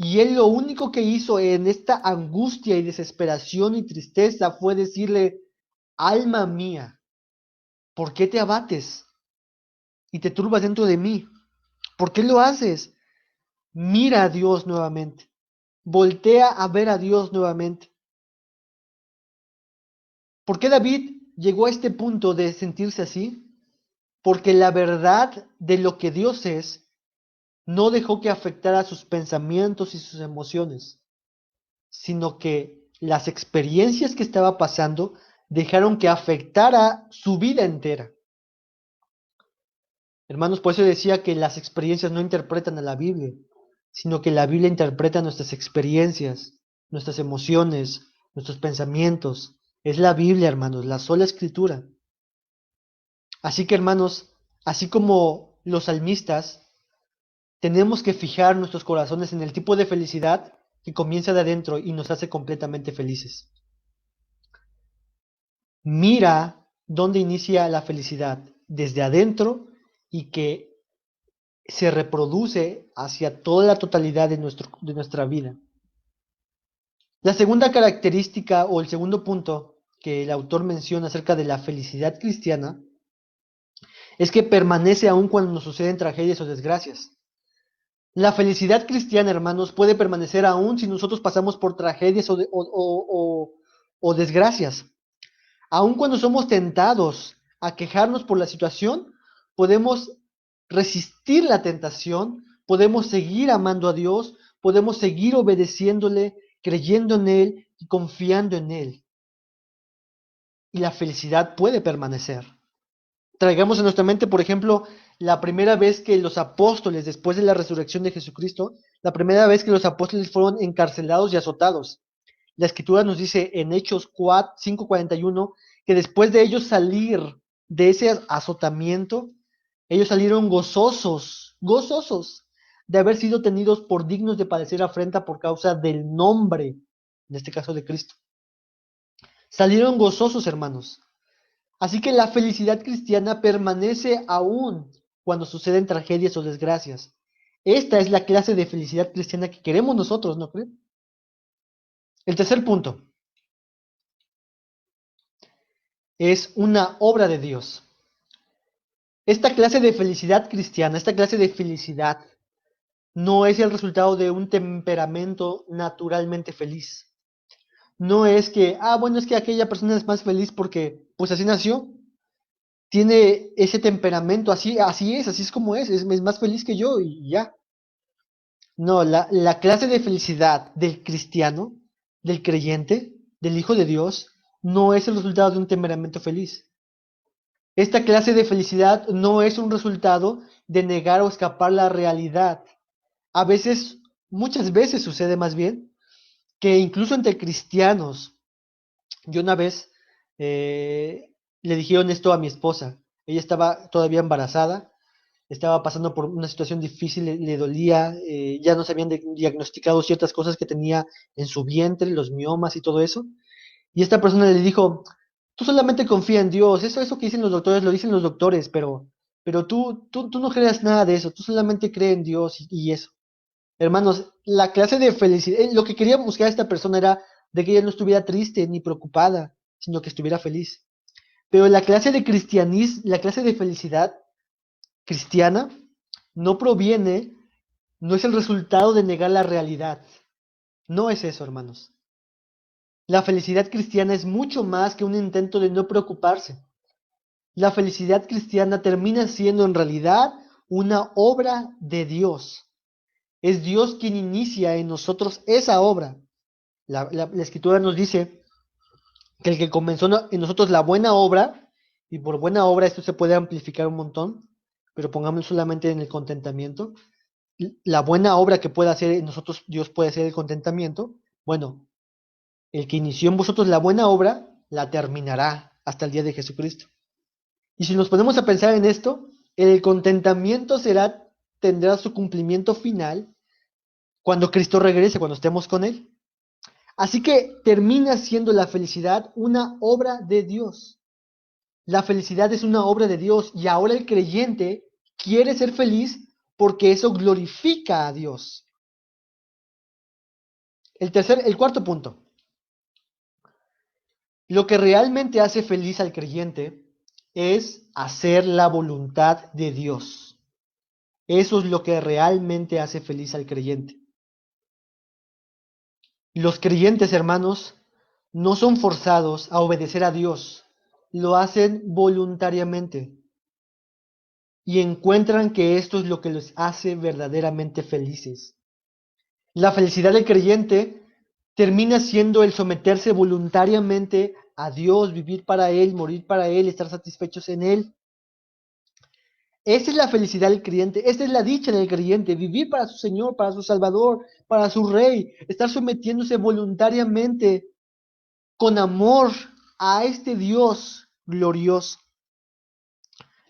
y él lo único que hizo en esta angustia y desesperación y tristeza fue decirle: alma mía, ¿por qué te abates y te turbas dentro de mí? ¿Por qué lo haces? Mira a Dios nuevamente. Voltea a ver a Dios nuevamente. ¿Por qué David llegó a este punto de sentirse así? Porque la verdad de lo que Dios es no dejó que afectara sus pensamientos y sus emociones, sino que las experiencias que estaba pasando dejaron que afectara su vida entera. Hermanos, por eso decía que las experiencias no interpretan a la Biblia, sino que la Biblia interpreta nuestras experiencias, nuestras emociones, nuestros pensamientos. Es la Biblia, hermanos, la sola escritura. Así que, hermanos, así como los salmistas, tenemos que fijar nuestros corazones en el tipo de felicidad que comienza de adentro y nos hace completamente felices. Mira dónde inicia la felicidad, desde adentro, y que se reproduce hacia toda la totalidad de nuestra vida. La segunda característica o el segundo punto que el autor menciona acerca de la felicidad cristiana es que permanece aún cuando nos suceden tragedias o desgracias. La felicidad cristiana, hermanos, puede permanecer aún si nosotros pasamos por tragedias o desgracias. Aun cuando somos tentados a quejarnos por la situación, podemos resistir la tentación, podemos seguir amando a Dios, podemos seguir obedeciéndole, creyendo en Él y confiando en Él. Y la felicidad puede permanecer. Traigamos en nuestra mente, por ejemplo, la primera vez que los apóstoles, después de la resurrección de Jesucristo, la primera vez que los apóstoles fueron encarcelados y azotados. La escritura nos dice en Hechos 5:41 que después de ellos salir de ese azotamiento, ellos salieron gozosos de haber sido tenidos por dignos de padecer afrenta por causa del nombre, en este caso de Cristo. Salieron gozosos, hermanos. Así que la felicidad cristiana permanece aún cuando suceden tragedias o desgracias. Esta es la clase de felicidad cristiana que queremos nosotros, ¿no creen? El tercer punto es una obra de Dios. Esta clase de felicidad cristiana, esta clase de felicidad, no es el resultado de un temperamento naturalmente feliz. No es que, bueno, es que aquella persona es más feliz porque, pues así nació, tiene ese temperamento, así es como es más feliz que yo y ya. No, la clase de felicidad del cristiano, del creyente, del Hijo de Dios, no es el resultado de un temperamento feliz. Esta clase de felicidad no es un resultado de negar o escapar la realidad. A veces, muchas veces sucede más bien, que incluso entre cristianos, yo una vez le dijeron esto a mi esposa. Ella estaba todavía embarazada, estaba pasando por una situación difícil, le dolía, ya nos habían diagnosticado ciertas cosas que tenía en su vientre, los miomas y todo eso. Y esta persona le dijo, tú solamente confía en Dios, eso que dicen los doctores, lo dicen los doctores, pero tú no creas nada de eso, tú solamente cree en Dios y eso. Hermanos, la clase de felicidad, lo que quería buscar esta persona era de que ella no estuviera triste ni preocupada, sino que estuviera feliz. Pero la clase de cristianismo, la clase de felicidad cristiana no proviene, no es el resultado de negar la realidad. No es eso, hermanos. La felicidad cristiana es mucho más que un intento de no preocuparse. La felicidad cristiana termina siendo en realidad una obra de Dios. Es Dios quien inicia en nosotros esa obra. La escritura nos dice que el que comenzó en nosotros la buena obra, y por buena obra esto se puede amplificar un montón, pero pongamos solamente en el contentamiento, la buena obra que puede hacer en nosotros Dios puede ser el contentamiento. Bueno, el que inició en vosotros la buena obra, la terminará hasta el día de Jesucristo. Y si nos ponemos a pensar en esto, el contentamiento tendrá su cumplimiento final cuando Cristo regrese, cuando estemos con Él. Así que termina siendo la felicidad una obra de Dios. La felicidad es una obra de Dios y ahora el creyente quiere ser feliz porque eso glorifica a Dios. El cuarto punto. Lo que realmente hace feliz al creyente es hacer la voluntad de Dios. Eso es lo que realmente hace feliz al creyente. Los creyentes, hermanos, no son forzados a obedecer a Dios, lo hacen voluntariamente y encuentran que esto es lo que les hace verdaderamente felices. La felicidad del creyente termina siendo el someterse voluntariamente a Dios, vivir para Él, morir para Él, estar satisfechos en Él. Esa es la felicidad del creyente, esa es la dicha del creyente, vivir para su Señor, para su Salvador, para su Rey, estar sometiéndose voluntariamente con amor a este Dios glorioso.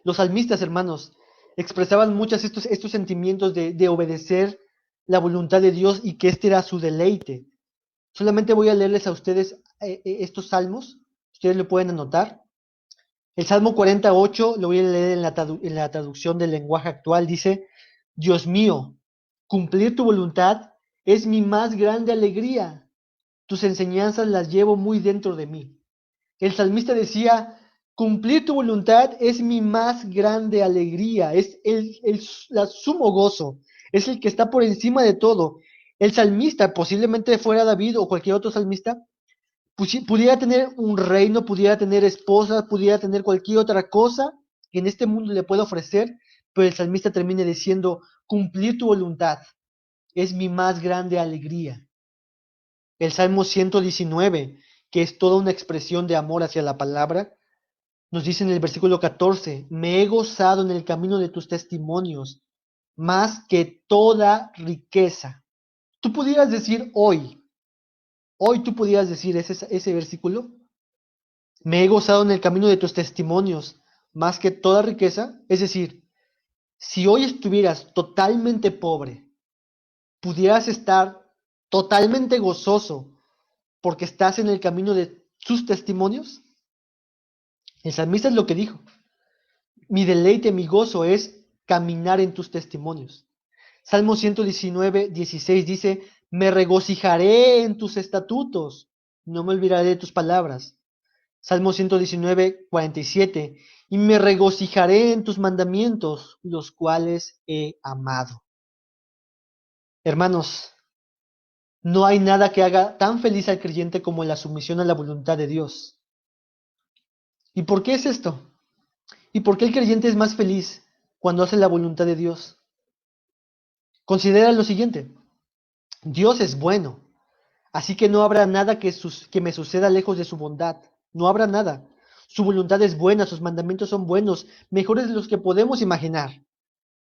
Los salmistas, hermanos, expresaban muchos estos sentimientos de obedecer la voluntad de Dios y que este era su deleite. Solamente voy a leerles a ustedes estos salmos, ustedes lo pueden anotar. El Salmo 48, lo voy a leer en la traducción del lenguaje actual, dice, Dios mío, cumplir tu voluntad es mi más grande alegría. Tus enseñanzas las llevo muy dentro de mí. El salmista decía, cumplir tu voluntad es mi más grande alegría, es la sumo gozo, es el que está por encima de todo. El salmista, posiblemente fuera David o cualquier otro salmista, pudiera tener un reino, pudiera tener esposa, pudiera tener cualquier otra cosa que en este mundo le pueda ofrecer, pero el salmista termina diciendo, cumplir tu voluntad es mi más grande alegría. El Salmo 119, que es toda una expresión de amor hacia la palabra, nos dice en el versículo 14, me he gozado en el camino de tus testimonios, más que toda riqueza. Tú pudieras decir hoy tú pudieras decir ese versículo, me he gozado en el camino de tus testimonios, más que toda riqueza. Es decir, si hoy estuvieras totalmente pobre, pudieras estar totalmente gozoso porque estás en el camino de sus testimonios. El salmista es lo que dijo. Mi deleite, mi gozo es caminar en tus testimonios. Salmo 119, 16 dice, me regocijaré en tus estatutos, no me olvidaré de tus palabras. Salmo 119, 47 y me regocijaré en tus mandamientos, los cuales he amado. Hermanos, no hay nada que haga tan feliz al creyente como la sumisión a la voluntad de Dios. ¿Y por qué es esto? ¿Y por qué el creyente es más feliz cuando hace la voluntad de Dios? Considera lo siguiente, Dios es bueno, así que no habrá nada que me suceda lejos de su bondad, no habrá nada. Su voluntad es buena, sus mandamientos son buenos, mejores de los que podemos imaginar.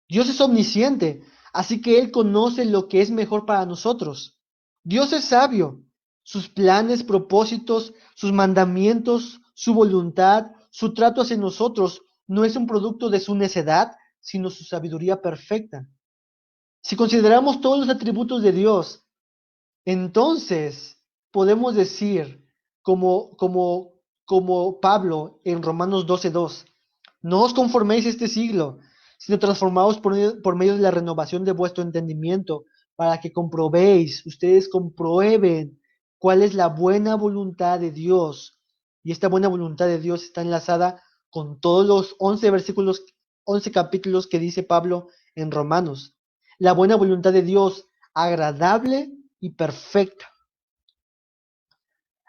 Dios es omnisciente, así que Él conoce lo que es mejor para nosotros. Dios es sabio. Sus planes, propósitos, sus mandamientos, su voluntad, su trato hacia nosotros no es un producto de su necedad, sino su sabiduría perfecta. Si consideramos todos los atributos de Dios, entonces podemos decir, como Pablo en Romanos 12:2, no os conforméis a este siglo, sino transformaos por medio de la renovación de vuestro entendimiento, para que comprobéis, ustedes comprueben cuál es la buena voluntad de Dios. Y esta buena voluntad de Dios está enlazada con todos los 11 versículos, 11 capítulos que dice Pablo en Romanos. La buena voluntad de Dios, agradable y perfecta.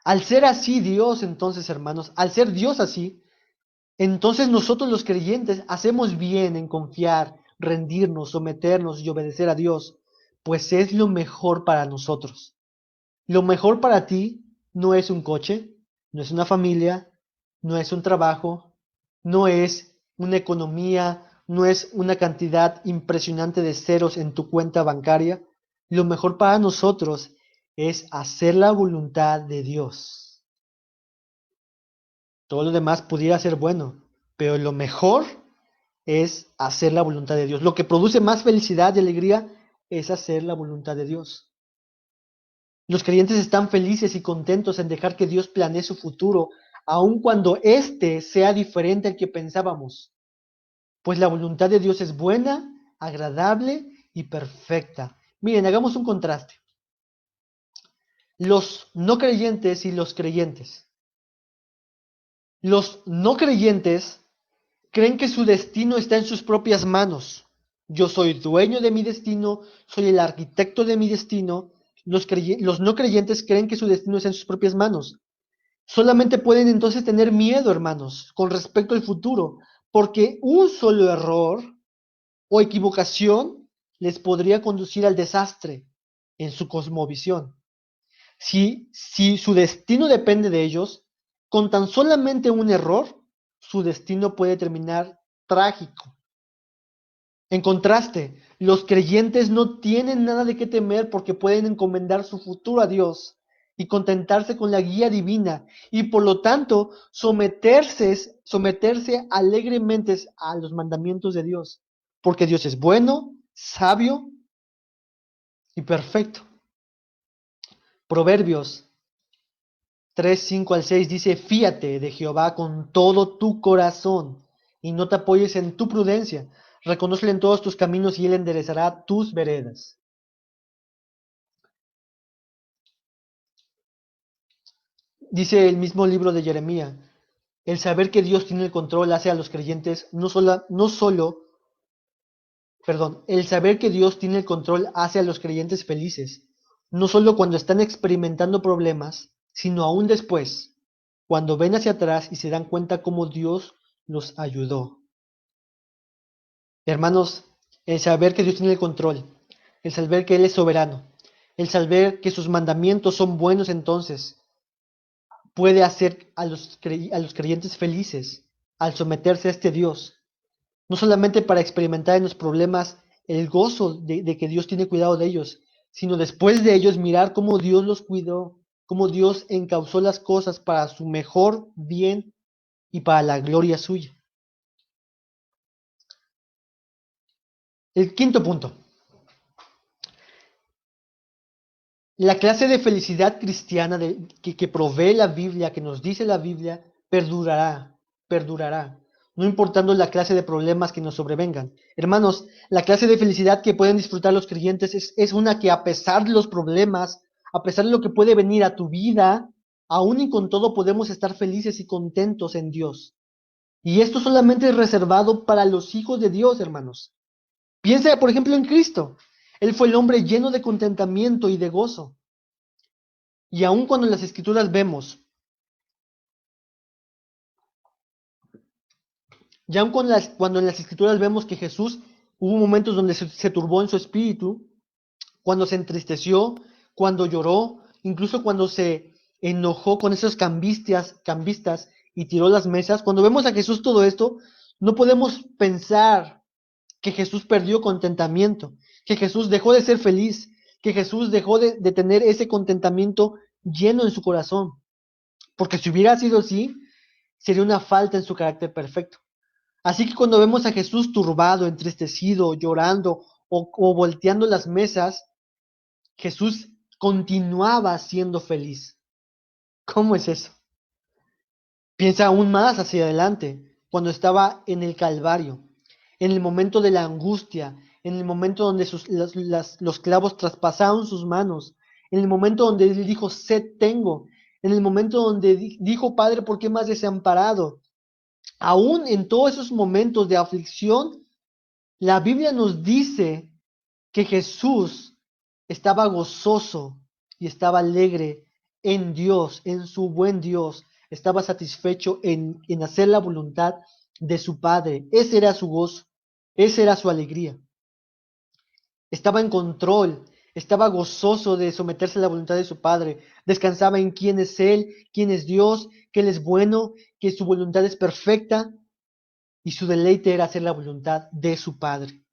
Al ser así Dios, entonces, hermanos, al ser Dios así, entonces nosotros los creyentes hacemos bien en confiar, rendirnos, someternos y obedecer a Dios, pues es lo mejor para nosotros. Lo mejor para ti no es un coche, no es una familia, no es un trabajo, no es una economía, no es una cantidad impresionante de ceros en tu cuenta bancaria. Lo mejor para nosotros es hacer la voluntad de Dios. Todo lo demás pudiera ser bueno, pero lo mejor es hacer la voluntad de Dios. Lo que produce más felicidad y alegría es hacer la voluntad de Dios. Los creyentes están felices y contentos en dejar que Dios planee su futuro, aun cuando éste sea diferente al que pensábamos, pues la voluntad de Dios es buena, agradable y perfecta. Miren, hagamos un contraste. Los no creyentes y los creyentes. Los no creyentes creen que su destino está en sus propias manos. Yo soy dueño de mi destino, soy el arquitecto de mi destino. Los no creyentes creen que su destino está en sus propias manos. Solamente pueden entonces tener miedo, hermanos, con respecto al futuro, porque un solo error o equivocación les podría conducir al desastre en su cosmovisión. Si su destino depende de ellos, con tan solamente un error, su destino puede terminar trágico. En contraste, los creyentes no tienen nada de qué temer porque pueden encomendar su futuro a Dios y contentarse con la guía divina y por lo tanto someterse alegremente a los mandamientos de Dios, porque Dios es bueno, sabio y perfecto. Proverbios 3:5 al 6 dice, fíate de Jehová con todo tu corazón y no te apoyes en tu prudencia. Reconócele en todos tus caminos y él enderezará tus veredas. Dice el mismo libro de Jeremías, el saber que Dios tiene el control hace a los creyentes el saber que Dios tiene el control hace a los creyentes felices, no solo cuando están experimentando problemas, sino aún después, cuando ven hacia atrás y se dan cuenta cómo Dios los ayudó. Hermanos, el saber que Dios tiene el control, el saber que Él es soberano, el saber que sus mandamientos son buenos entonces, puede hacer a los creyentes felices al someterse a este Dios, no solamente para experimentar en los problemas el gozo de que Dios tiene cuidado de ellos, sino después de ellos mirar cómo Dios los cuidó, cómo Dios encauzó las cosas para su mejor bien y para la gloria suya. El quinto punto. La clase de felicidad cristiana que provee la Biblia, que nos dice la Biblia, perdurará, no importando la clase de problemas que nos sobrevengan. Hermanos, la clase de felicidad que pueden disfrutar los creyentes es una que a pesar de los problemas, a pesar de lo que puede venir a tu vida, aún y con todo podemos estar felices y contentos en Dios. Y esto solamente es reservado para los hijos de Dios, hermanos. Piensa, por ejemplo, en Cristo. Él fue el hombre lleno de contentamiento y de gozo. Y aun cuando en las escrituras vemos, ya aun cuando en las escrituras vemos que Jesús hubo momentos donde se turbó en su espíritu, cuando se entristeció, cuando lloró, incluso cuando se enojó con esos cambistas y tiró las mesas, cuando vemos a Jesús todo esto, no podemos pensar que Jesús perdió contentamiento, que Jesús dejó de ser feliz, que Jesús dejó de tener ese contentamiento lleno en su corazón. Porque si hubiera sido así, sería una falta en su carácter perfecto. Así que cuando vemos a Jesús turbado, entristecido, llorando o volteando las mesas, Jesús continuaba siendo feliz. ¿Cómo es eso? Piensa aún más hacia adelante, cuando estaba en el Calvario, en el momento de la angustia, en el momento donde los clavos traspasaron sus manos, en el momento donde él dijo, sed tengo, en el momento donde dijo, Padre, ¿por qué me has desamparado? Aún en todos esos momentos de aflicción, la Biblia nos dice que Jesús estaba gozoso y estaba alegre en Dios, en su buen Dios. Estaba satisfecho en hacer la voluntad de su Padre. Ese era su gozo, esa era su alegría. Estaba en control, estaba gozoso de someterse a la voluntad de su Padre. Descansaba en quién es Él, quién es Dios, que Él es bueno, que su voluntad es perfecta y su deleite era hacer la voluntad de su Padre.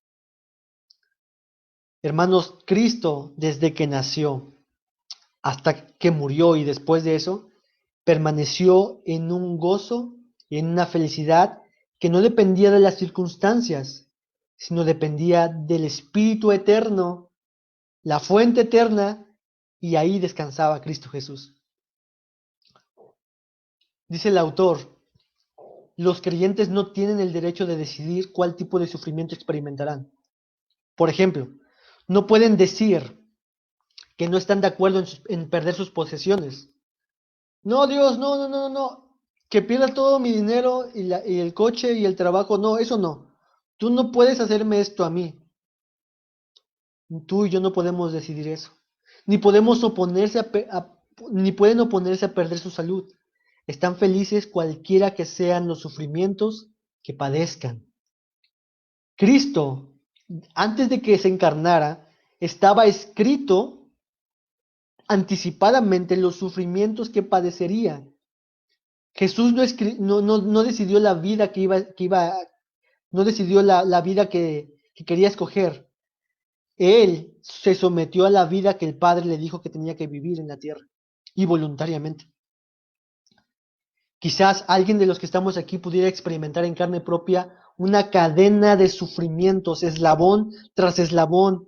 Hermanos, Cristo desde que nació hasta que murió y después de eso, permaneció en un gozo y en una felicidad que no dependía de las circunstancias, sino dependía del Espíritu eterno, la fuente eterna, y ahí descansaba Cristo Jesús. Dice el autor, los creyentes no tienen el derecho de decidir cuál tipo de sufrimiento experimentarán. Por ejemplo, no pueden decir que no están de acuerdo en perder sus posesiones. No, Dios, no, no, no, no. Que pierda todo mi dinero y el coche y el trabajo. No, eso no. Tú no puedes hacerme esto a mí. Tú y yo no podemos decidir eso. Ni podemos oponerse ni pueden oponerse a perder su salud. Están felices cualquiera que sean los sufrimientos que padezcan. Cristo, antes de que se encarnara, estaba escrito anticipadamente los sufrimientos que padecería. Jesús no decidió la vida no decidió la vida que quería escoger. Él se sometió a la vida que el Padre le dijo que tenía que vivir en la tierra, y voluntariamente. Quizás alguien de los que estamos aquí pudiera experimentar en carne propia una cadena de sufrimientos, eslabón tras eslabón,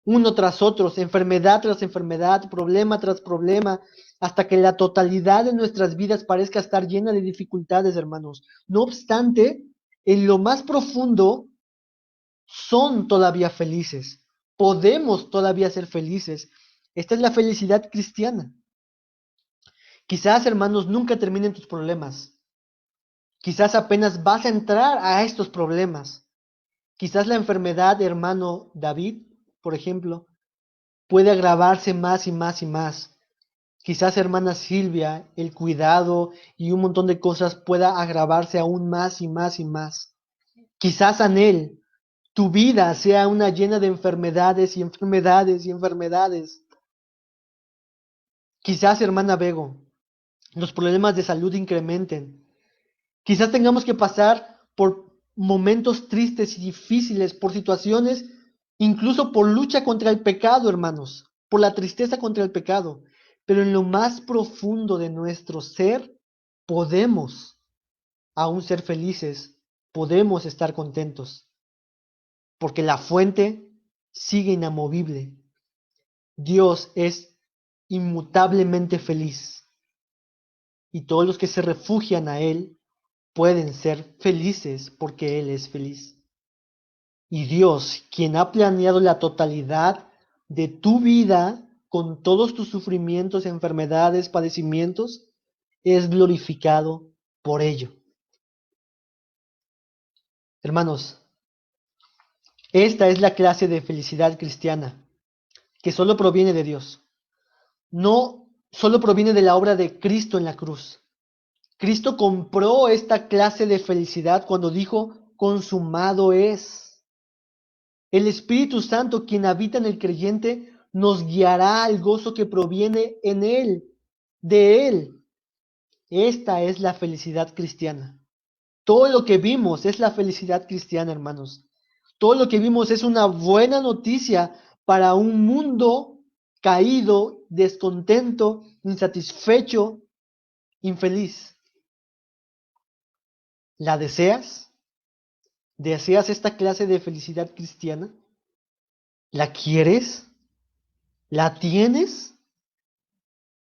uno tras otro, enfermedad tras enfermedad, problema tras problema, hasta que la totalidad de nuestras vidas parezca estar llena de dificultades, hermanos. No obstante, en lo más profundo son todavía felices. Podemos todavía ser felices. Esta es la felicidad cristiana. Quizás, hermanos, nunca terminen tus problemas. Quizás apenas vas a entrar a estos problemas. Quizás la enfermedad de hermano David, por ejemplo, puede agravarse más y más y más. Quizás hermana Silvia, el cuidado y un montón de cosas pueda agravarse aún más y más y más. Quizás Anel, tu vida sea una llena de enfermedades y enfermedades y enfermedades. Quizás hermana Bego, los problemas de salud incrementen. Quizás tengamos que pasar por momentos tristes y difíciles, por situaciones, incluso por lucha contra el pecado, hermanos, por la tristeza contra el pecado. Pero en lo más profundo de nuestro ser, podemos aún ser felices, podemos estar contentos, porque la fuente sigue inamovible. Dios es inmutablemente feliz y todos los que se refugian a Él pueden ser felices porque Él es feliz. Y Dios, quien ha planeado la totalidad de tu vida con todos tus sufrimientos, enfermedades, padecimientos, es glorificado por ello. Hermanos, esta es la clase de felicidad cristiana que solo proviene de Dios. No solo proviene de la obra de Cristo en la cruz. Cristo compró esta clase de felicidad cuando dijo, consumado es. El Espíritu Santo, quien habita en el creyente, nos guiará al gozo que proviene en Él, de Él. Esta es la felicidad cristiana. Todo lo que vimos es la felicidad cristiana, hermanos. Todo lo que vimos es una buena noticia para un mundo caído, descontento, insatisfecho, infeliz. ¿La deseas? ¿Deseas esta clase de felicidad cristiana? ¿La quieres? ¿La tienes?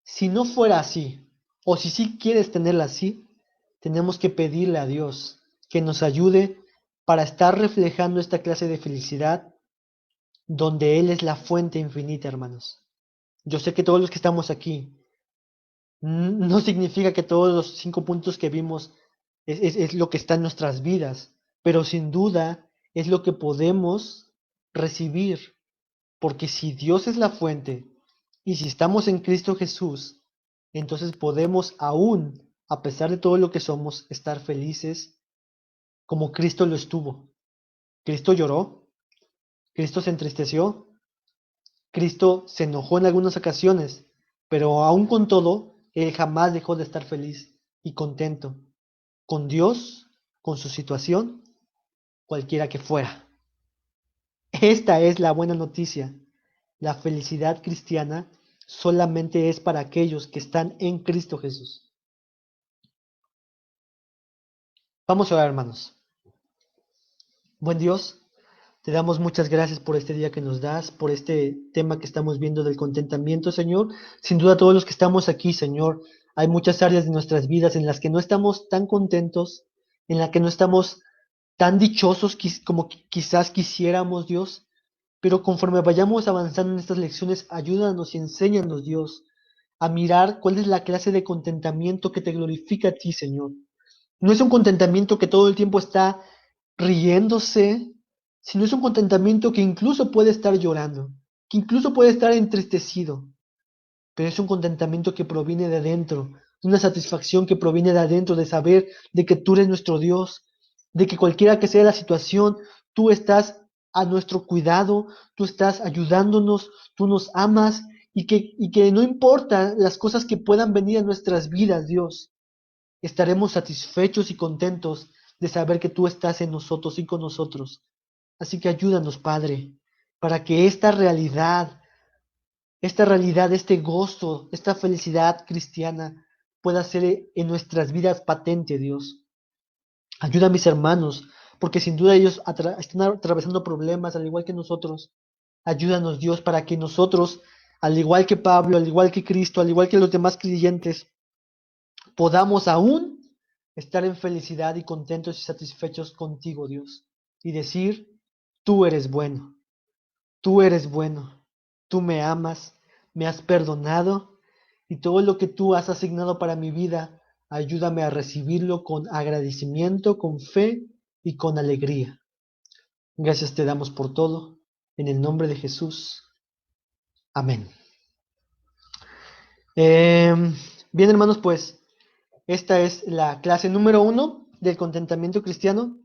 Si no fuera así, o si sí quieres tenerla así, tenemos que pedirle a Dios que nos ayude para estar reflejando esta clase de felicidad donde Él es la fuente infinita, hermanos. Yo sé que todos los que estamos aquí, no significa que todos los 5 puntos que vimos es lo que está en nuestras vidas, pero sin duda es lo que podemos recibir, porque si Dios es la fuente y si estamos en Cristo Jesús, entonces podemos aún, a pesar de todo lo que somos, estar felices como Cristo lo estuvo. Cristo lloró, Cristo se entristeció, Cristo se enojó en algunas ocasiones, pero aún con todo, Él jamás dejó de estar feliz y contento con Dios, con su situación, cualquiera que fuera. Esta es la buena noticia. La felicidad cristiana solamente es para aquellos que están en Cristo Jesús. Vamos a orar, hermanos. Buen Dios, te damos muchas gracias por este día que nos das, por este tema que estamos viendo del contentamiento, Señor. Sin duda todos los que estamos aquí, Señor, hay muchas áreas de nuestras vidas en las que no estamos tan contentos, en las que no estamos tan dichosos como quizás quisiéramos, Dios. Pero conforme vayamos avanzando en estas lecciones, ayúdanos y enséñanos, Dios, a mirar cuál es la clase de contentamiento que te glorifica a ti, Señor. No es un contentamiento que todo el tiempo está riéndose, sino es un contentamiento que incluso puede estar llorando, que incluso puede estar entristecido, pero es un contentamiento que proviene de adentro, una satisfacción que proviene de adentro, de saber de que tú eres nuestro Dios, de que cualquiera que sea la situación, tú estás a nuestro cuidado, tú estás ayudándonos, tú nos amas y que no importa las cosas que puedan venir a nuestras vidas, Dios, estaremos satisfechos y contentos de saber que tú estás en nosotros y con nosotros. Así que ayúdanos, Padre, para que esta realidad, este gozo, esta felicidad cristiana pueda ser en nuestras vidas patente, Dios. Ayuda a mis hermanos, porque sin duda ellos están atravesando problemas al igual que nosotros. Ayúdanos, Dios, para que nosotros, al igual que Pablo, al igual que Cristo, al igual que los demás creyentes, podamos aún estar en felicidad y contentos y satisfechos contigo, Dios, y decir, tú eres bueno, tú eres bueno, tú me amas, me has perdonado y todo lo que tú has asignado para mi vida, ayúdame a recibirlo con agradecimiento, con fe y con alegría. Gracias te damos por todo, en el nombre de Jesús. Amén. Bien, hermanos, pues esta es la clase número 1 del contentamiento cristiano.